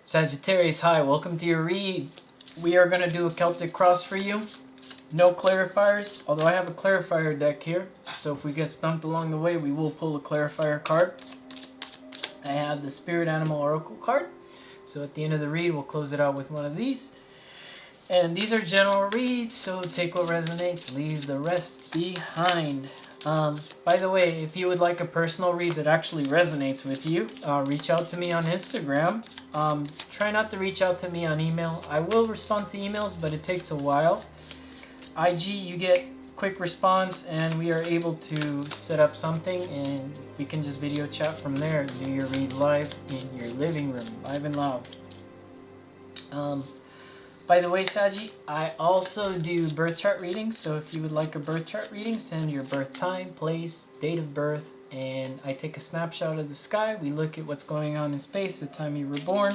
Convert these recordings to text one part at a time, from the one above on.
Sagittarius, hi, welcome to your read. We are going to do a Celtic cross for you. No clarifiers, although I have a clarifier deck here. So if we get stumped along the way, we will pull a clarifier card. I have the Spirit Animal Oracle card. So at the end of the read, we'll close it out with one of these. And these are general reads, so take what resonates, leave the rest behind. By the way, if you would like a personal read that actually resonates with you, reach out to me on Instagram. Try not to reach out to me on email. I will respond to emails, but it takes a while. IG, you get quick response, and we are able to set up something, and we can just video chat from there. Do your read live in your living room, live and loud. By the way, Saggy, I also do birth chart readings, so if you would like a birth chart reading, send your birth time, place, date of birth, and I take a snapshot of the sky. We look at what's going on in space, the time you were born.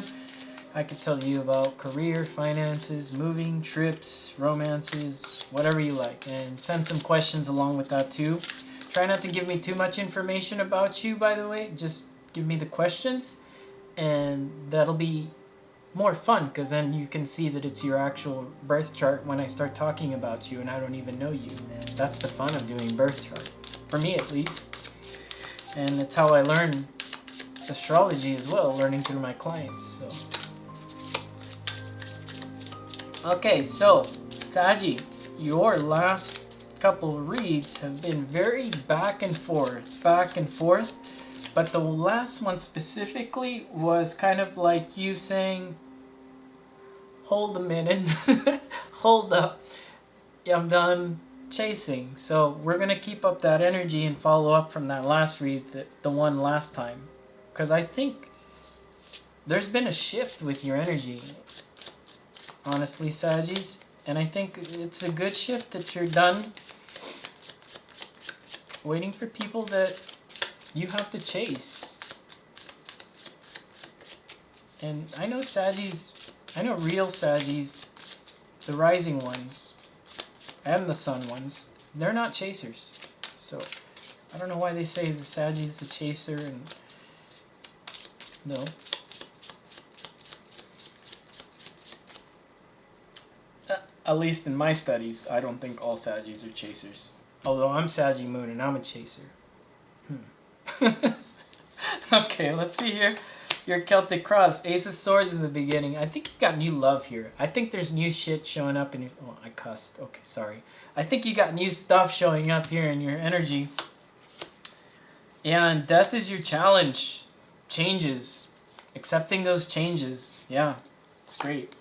I could tell you about career, finances, moving, trips, romances, whatever you like, and send some questions along with that too. Try not to give me too much information about you, by the way. Just give me the questions, and that'll be more fun, because then you can see that it's your actual birth chart when I start talking about you and I don't even know you. That's the fun of doing birth chart, for me at least. And it's how I learn astrology as well, learning through my clients. So okay, so Saggy, your last couple of reads have been very back and forth. But the last one specifically was kind of like you saying, hold a minute, hold up, I'm done chasing. So we're going to keep up that energy and follow up from that last read, the one last time. Because I think there's been a shift with your energy, honestly, Saggies. And I think it's a good shift that you're done waiting for people that you have to chase. And I know Saggies, I know real Saggies, the rising ones and the sun ones, they're not chasers. So I don't know why they say the Saggie's a chaser, and no. At least in my studies, I don't think all Saggies are chasers. Although I'm Saggy Moon and I'm a chaser. Okay, let's see here. Your Celtic cross, Ace of Swords in the beginning. I think you got new love here. I think there's new shit showing up in your... Oh, I cussed. Okay, sorry. I think you got new stuff showing up here in your energy. Yeah, and death is your challenge. Changes. Accepting those changes. Yeah, it's great.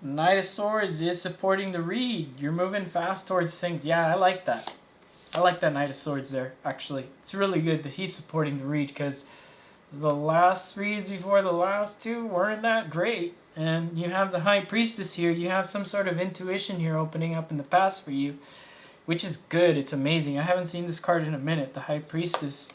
Knight of Swords is supporting the read. You're moving fast towards things. Yeah, I like that. I like that Knight of Swords there, actually. It's really good that he's supporting the read, because the last reads before the last two weren't that great. And you have the High Priestess here. You have some sort of intuition here opening up in the past for you, which is good. It's amazing. I haven't seen this card in a minute, the High Priestess.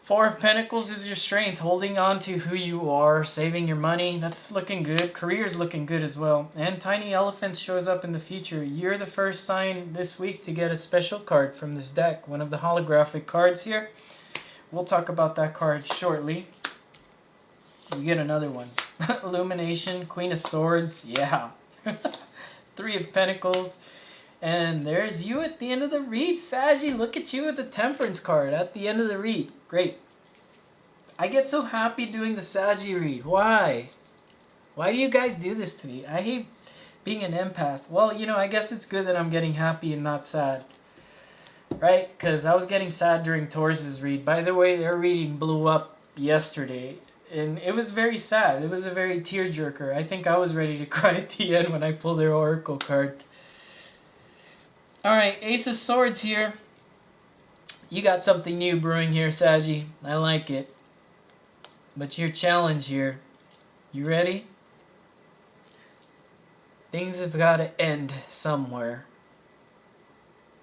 Four of Pentacles is your strength, holding on to who you are, saving your money. That's looking good. Career's looking good as well. And Tiny Elephant shows up in the future. You're the first sign this week to get a special card from this deck, one of the holographic cards here. We'll talk about that card shortly. You get another one. Illumination, Queen of Swords, yeah. Three of Pentacles. And there's you at the end of the read, Saggy. Look at you with the Temperance card at the end of the read. Great. I get so happy doing the Saggy read. Why? Why do you guys do this to me? I hate being an empath. Well, you know, I guess it's good that I'm getting happy and not sad. Right? Because I was getting sad during Taurus's read. By the way, their reading blew up yesterday. And it was very sad. It was a very tearjerker. I think I was ready to cry at the end when I pulled their Oracle card. Alright, Ace of Swords here. You got something new brewing here, Saggy. I like it. But your challenge here. You ready? Things have got to end somewhere.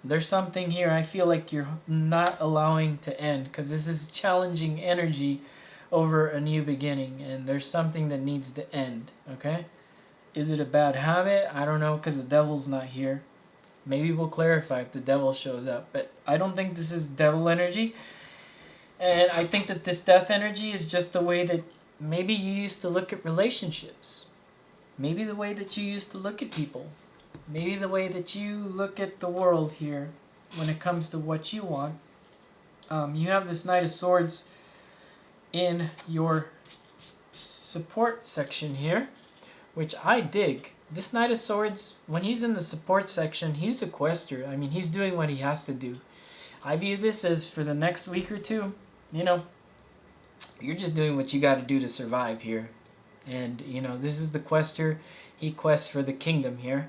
There's something here I feel like you're not allowing to end, because this is challenging energy over a new beginning, and there's something that needs to end, okay? Is it a bad habit? I don't know, because the devil's not here. Maybe we'll clarify if the devil shows up, but I don't think this is devil energy. And I think that this death energy is just the way that maybe you used to look at relationships. Maybe the way that you used to look at people. Maybe the way that you look at the world here when it comes to what you want. You have this Knight of Swords in your support section here, which I dig. This Knight of Swords, when he's in the support section, he's a quester. I mean, he's doing what he has to do. I view this as for the next week or two, you know, you're just doing what you got to do to survive here. And, you know, this is the quester. He quests for the kingdom here.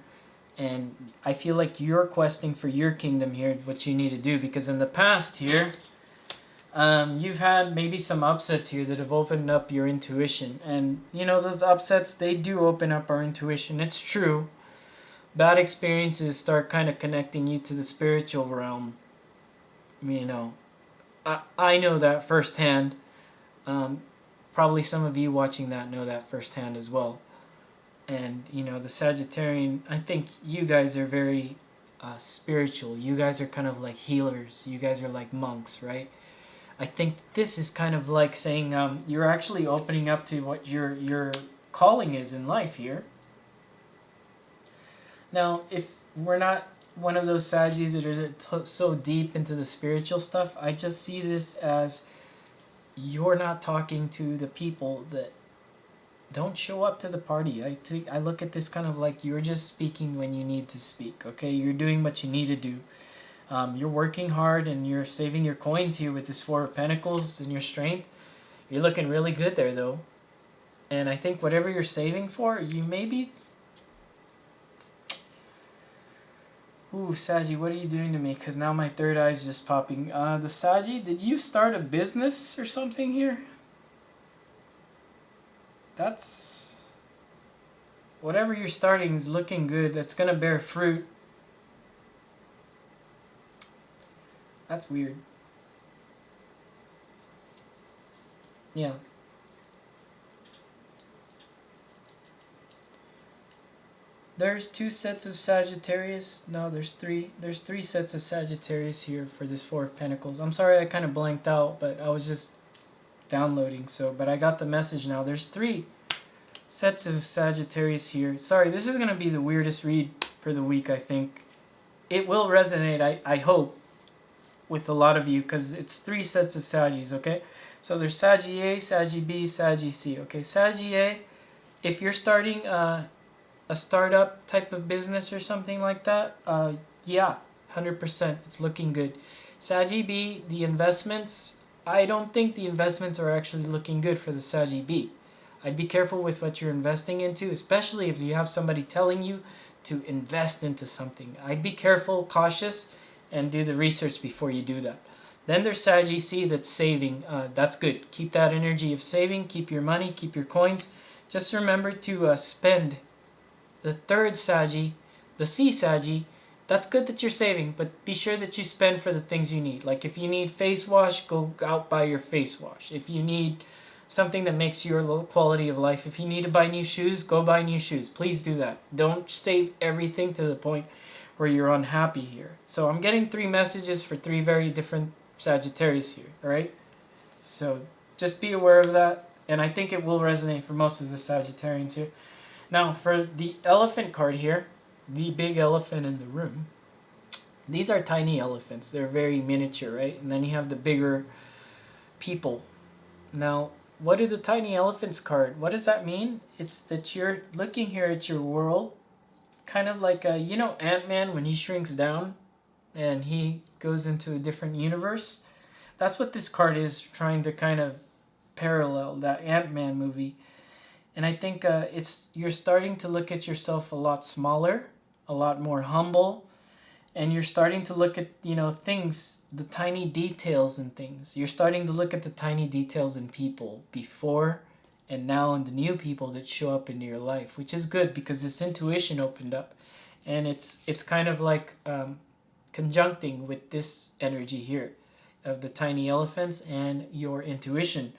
And I feel like you're questing for your kingdom here, what you need to do. Because in the past here, you've had maybe some upsets here that have opened up your intuition. And, you know, those upsets, they do open up our intuition. It's true. Bad experiences start kind of connecting you to the spiritual realm. You know, I know that firsthand. Probably some of you watching that know that firsthand as well. And, you know, the Sagittarian, I think you guys are very spiritual. You guys are kind of like healers. You guys are like monks, right? I think this is kind of like saying you're actually opening up to what your calling is in life here. Now, if we're not one of those Saggies that are so deep into the spiritual stuff, I just see this as you're not talking to the people that don't show up to the party. I look at this kind of like you're just speaking when you need to speak, okay? You're doing what you need to do. You're working hard and you're saving your coins here with this Four of Pentacles and your strength. You're looking really good there, though. And I think whatever you're saving for, you maybe... Ooh, Saggy, what are you doing to me? Because now my third eye is just popping. The Saggy, did you start a business or something here? That's... Whatever you're starting is looking good. That's going to bear fruit. That's weird. Yeah. There's two sets of Sagittarius. No, there's three. There's three sets of Sagittarius here for this Four of Pentacles. I'm sorry I kind of blanked out, but I was just downloading. But I got the message now. There's three sets of Sagittarius here. Sorry, this is going to be the weirdest read for the week, I think. It will resonate, I hope, with a lot of you, because it's three sets of Saggies, okay? So there's Saggy A, Saggy B, Saggy C, okay? Saggy A, if you're starting a startup type of business or something like that, yeah, 100%, it's looking good. Saggy B, the investments, I don't think the investments are actually looking good for the Saggy B. I'd be careful with what you're investing into, especially if you have somebody telling you to invest into something. I'd be careful, cautious, and do the research before you do that. Then there's Saggy C that's saving. That's good. Keep that energy of saving. Keep your money. Keep your coins. Just remember to spend. The third Saggy, the C Saggy, that's good that you're saving, but be sure that you spend for the things you need. Like if you need face wash, go out buy your face wash. If you need something that makes your quality of life, if you need to buy new shoes, go buy new shoes. Please do that. Don't save everything to the point where you're unhappy here. So I'm getting three messages for three very different Sagittarius here, all right? So just be aware of that, and I think it will resonate for most of the Sagittarians here. Now, for the elephant card here, the big elephant in the room, these are tiny elephants. They're very miniature, right? And then you have the bigger people. Now, what do the tiny elephants card? What does that mean? It's that you're looking here at your world, kind of like, you know, Ant-Man when he shrinks down and he goes into a different universe. That's what this card is trying to kind of parallel, that Ant-Man movie. And I think you're starting to look at yourself a lot smaller, a lot more humble, and you're starting to look at, you know, things, the tiny details in things. You're starting to look at the tiny details in people before and now in the new people that show up into your life, which is good because this intuition opened up. And it's kind of like conjuncting with this energy here of the tiny elephants and your intuition.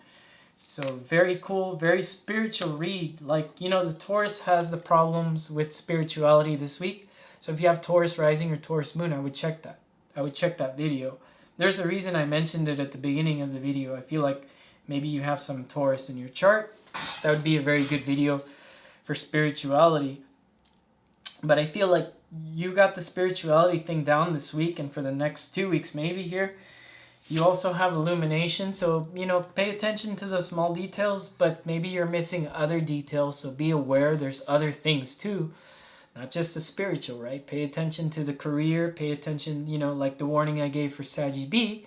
So very cool, very spiritual read. Like, you know, the Taurus has the problems with spirituality this week. So if you have Taurus rising or Taurus moon, I would check that. I would check that video. There's a reason I mentioned it at the beginning of the video. I feel like Maybe you have some Taurus in your chart. That would be a very good video for spirituality. But I feel like you got the spirituality thing down this week, and for the next 2 weeks maybe here. You also have illumination, so, pay attention to the small details, but maybe you're missing other details, so be aware there's other things too. Not just the spiritual, right? Pay attention to the career, pay attention, like the warning I gave for Saggy B.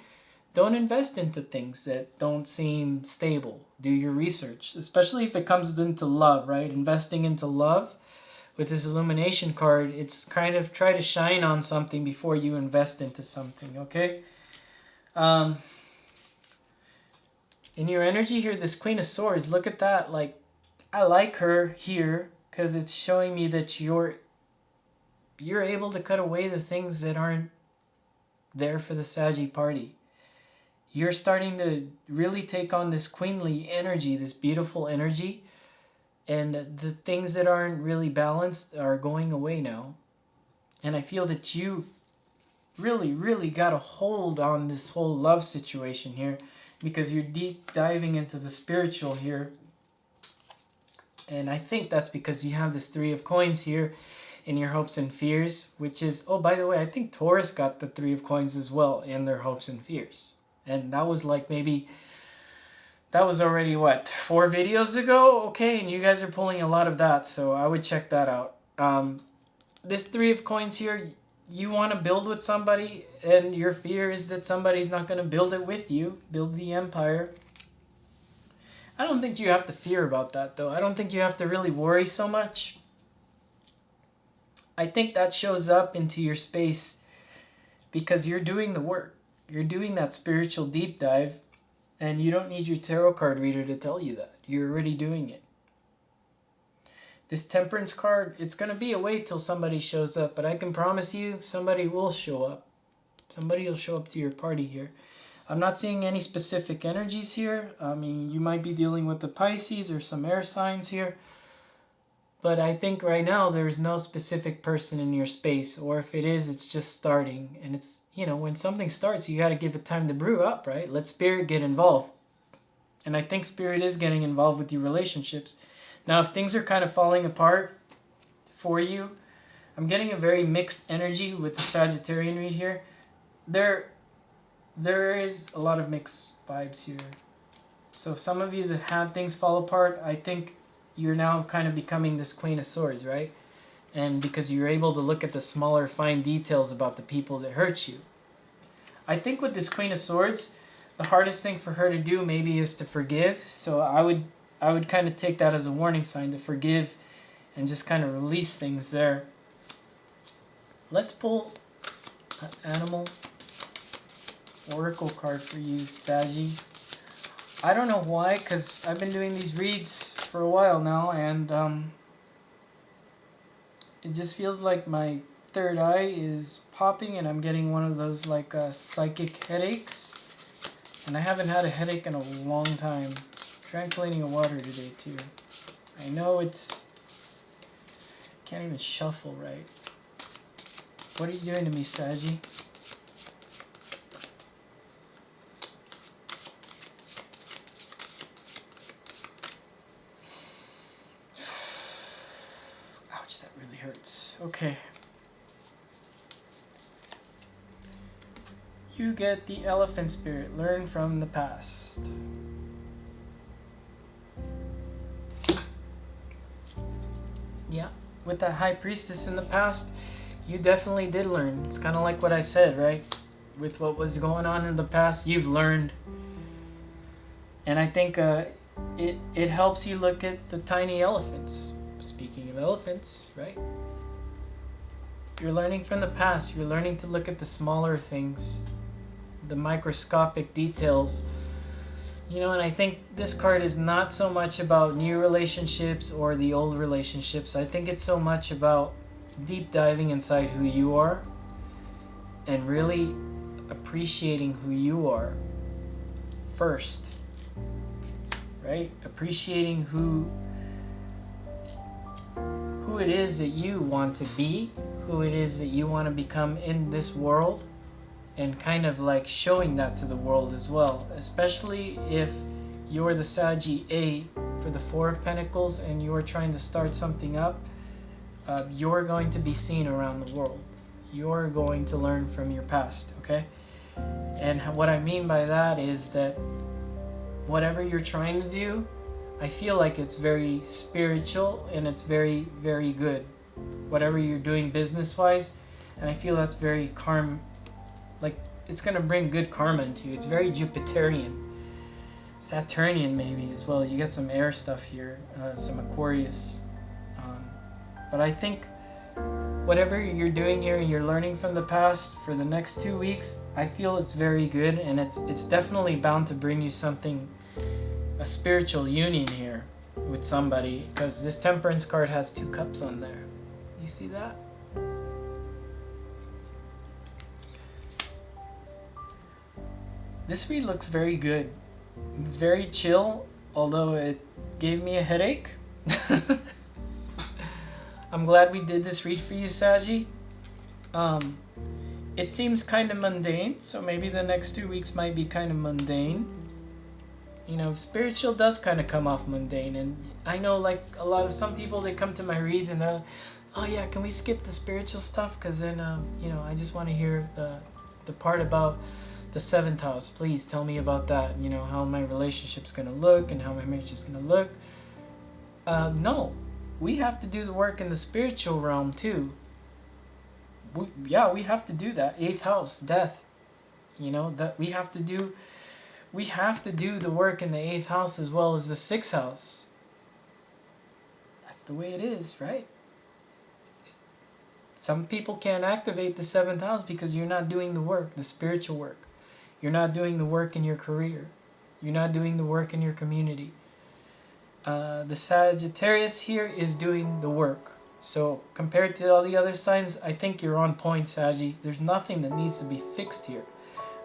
Don't invest into things that don't seem stable. Do your research, especially if it comes into love, right? Investing into love with this illumination card, it's kind of try to shine on something before you invest into something, okay? In your energy here, this Queen of Swords, look at that. Like, I like her here because it's showing me that you're able to cut away the things that aren't there for the Saggy party. You're starting to really take on this queenly energy, this beautiful energy, and the things that aren't really balanced are going away now. And I feel that you really got a hold on this whole love situation here, because you're deep diving into the spiritual here. And I think that's because you have this 3 of Coins here in your hopes and fears, which is, oh, by the way, I think Taurus got the 3 of Coins as well in their hopes and fears. And that was like that was already, 4 videos ago? Okay, and you guys are pulling a lot of that, so I would check that out. This 3 of Coins here, you want to build with somebody, and your fear is that somebody's not going to build it with you, build the empire. I don't think you have to fear about that, though. I don't think you have to really worry so much. I think that shows up into your space because you're doing the work. You're doing that spiritual deep dive, and you don't need your tarot card reader to tell you that. You're already doing it. This Temperance card, it's going to be a wait till somebody shows up, but I can promise you somebody will show up. Somebody will show up to your party here. I'm not seeing any specific energies here. I mean, you might be dealing with the Pisces or some air signs here. But I think right now there's no specific person in your space. Or if it is, it's just starting. And it's, when something starts, you got to give it time to brew up, right? Let Spirit get involved. And I think Spirit is getting involved with your relationships. Now, if things are kind of falling apart for you, I'm getting a very mixed energy with the Sagittarian read here. There is a lot of mixed vibes here. So some of you that had things fall apart, I think you're now kind of becoming this Queen of Swords, right? And because you're able to look at the smaller, fine details about the people that hurt you. I think with this Queen of Swords, the hardest thing for her to do maybe is to forgive. So I would kind of take that as a warning sign to forgive and just kind of release things there. Let's pull an animal oracle card for you, Saggy. I don't know why, because I've been doing these reads for a while now, and it just feels like my third eye is popping and I'm getting one of those psychic headaches. And I haven't had a headache in a long time. Trying cleaning of water today too. I know can't even shuffle right. What are you doing to me, Saggy? Ouch, that really hurts. Okay. You get the Elephant Spirit. Learn from the past. Yeah, with that High Priestess in the past, you definitely did learn. It's kind of like what I said, right? With what was going on in the past, you've learned. And I think it helps you look at the tiny elephants. Speaking of elephants, right? You're learning from the past. You're learning to look at the smaller things, the microscopic details. And I think this card is not so much about new relationships or the old relationships. I think it's so much about deep diving inside who you are and really appreciating who you are first, right? Appreciating who it is that you want to be, who it is that you want to become in this world, and kind of showing that to the world as well, especially if you're the Saggy A for the Four of Pentacles, and you're trying to start something up, you're going to be seen around the world. You're going to learn from your past, okay? And what I mean by that is that whatever you're trying to do, I feel like it's very spiritual and it's very, very good. Whatever you're doing business-wise, and I feel that's very like it's going to bring good karma into you. It's very Jupiterian. Saturnian maybe as well. You got some air stuff here, some Aquarius. But I think whatever you're doing here and you're learning from the past for the next 2 weeks, I feel it's very good, and it's definitely bound to bring you something, a spiritual union here with somebody, because this Temperance card has 2 cups on there. You see that? This read looks very good. It's very chill, although it gave me a headache. I'm glad we did this read for you, Saggy. It seems kind of mundane, so maybe the next 2 weeks might be kind of mundane. You know, spiritual does kind of come off mundane, and I know like some people, they come to my reads and they're like, oh yeah, can we skip the spiritual stuff? Because then, you know, I just want to hear the part about the 7th house. Please tell me about that, you know, how my relationship's going to look and how my marriage is going to look. No, we have to do the work in the spiritual realm too. We have to do that. 8th house, death. You know, that we have to do the work in the 8th house as well as the 6th house. That's the way it is, right? Some people can't activate the 7th house because you're not doing the work, the spiritual work. You're not doing the work in your career. You're not doing the work in your community. The Sagittarius here is doing the work. So compared to all the other signs, I think you're on point, Saggy. There's nothing that needs to be fixed here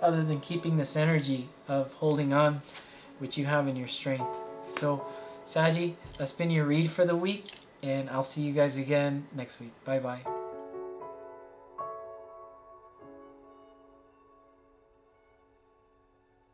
other than keeping this energy of holding on, which you have in your strength. So, Saggy, that's been your read for the week, and I'll see you guys again next week. Bye-bye.